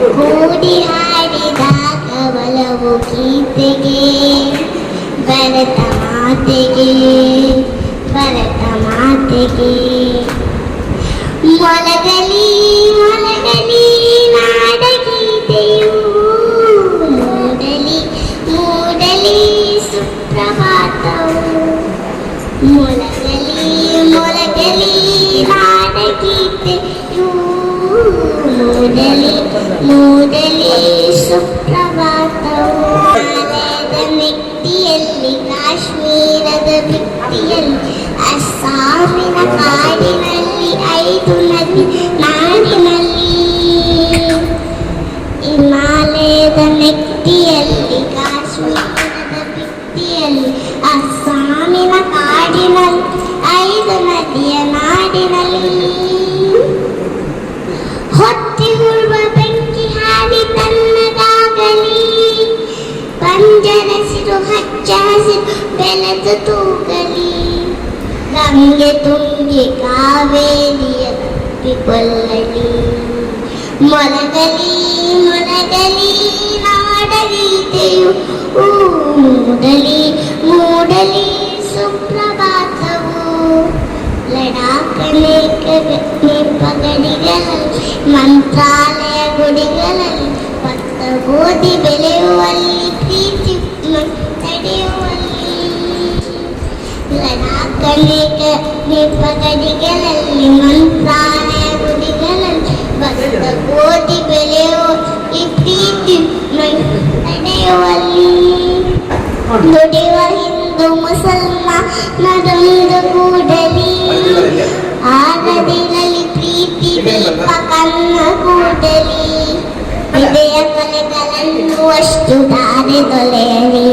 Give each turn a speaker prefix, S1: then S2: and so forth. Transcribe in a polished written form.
S1: ಕೂಡಿ ಹಾಡಿದಾಗ ಒಲವು ಗೀತೆಗೆ ಭರತ ಮಾತೆಗೆ ಭರತ ಮಾತೆಗೆ ಮೊಳಗಲಿ ಮೊಳಗಲಿ ನಾಡಗೀತೆಯು ಮೂಡಲಿ ಮೂಡಲಿ ಸುಪ್ರಭಾತವು ಮೊಳಗಲಿ ಮೊಳಗಲಿ ನಾಡಗೀತೆಯು ಮೂಡಲಿ ಮೂಡಲಿ ಸುಪ್ರಭಾತವು ನೆಟ್ಟಿಯಲ್ಲಿ ಕಾಶ್ಮೀರದ ಭಿತ್ತಿಯಲ್ಲಿ ಅಸ್ಸಾಮಿನ ಕಾಡಿನಲ್ಲಿ 5 ನದಿ ನಾಡಿನಲ್ಲಿ ಹಿಮಾಲಯದ ನೆಟ್ಟಿಯಲ್ಲಿ ಕಾಶ್ಮೀರದ ಭಿತ್ತಿಯಲ್ಲಿ ಅಸ್ಸಾಮಿನ ಕಾಡಿನಲ್ಲಿ 5 ನದಿಯ ನಾಡಿನಲ್ಲಿ ಹೊತ್ತಿಗುರುವ ಬೆಂಕಿ ಹಾಡಿ ತನ್ನದಾಗಲಿ ಪಂಜರಸಿರು ಹಚ್ಚ ಹಸಿರು ಬೆಳೆದು ತೂಗಲಿ ಗಂಗೆ ತುಂಗಿ ಕಾವೇರಿಯ ತಪ್ಪಿಕೊಳ್ಳಲಿ ಮೊಳಗಲಿ ಮೊಳಗಲಿ ನಾಡಗೀತೆಯು ಮೂಡಲಿ ಮೂಡಲಿ ಸುಪ್ರಭಾತವು ಲಡಾಖ್ ಪಗಡಿಗಳಲ್ಲಿ ಮಂತ್ರಾಲಯ ಗುಡಿಗಳಲ್ಲಿ ಭತ್ತ ಗೋಧಿ ಬೆಳೆಯುವಲ್ಲಿ ಪ್ರೀತಿ ತಡೆಯುವಲ್ಲಿ ಲಡಾಖ್ ಪಗಡಿಗಳಲ್ಲಿ ಮಂತ್ರಾಲಯ ಗುಡಿಗಳಲ್ಲಿ ಭತ್ತ ಗೋಧಿ ಬೆಳೆಯುವ ಪ್ರೀತಿ ತಡೆಯುವಲ್ಲಿ ದುಡಿಯುವ ಹಿಂದೂ ಮುಸಲ್ಮಾನರೊಂದು ಕೂಡಲಿ ಆಗದಿರಲಿ ಪ್ರೀತಿ ದೀಪ ಕನ್ನ ಕೂಡಲಿ ವಿದೆಯ ಕಲೆಗಳನ್ನು ಅಷ್ಟು ದಾರಿ ತೊಲೆಯಲಿ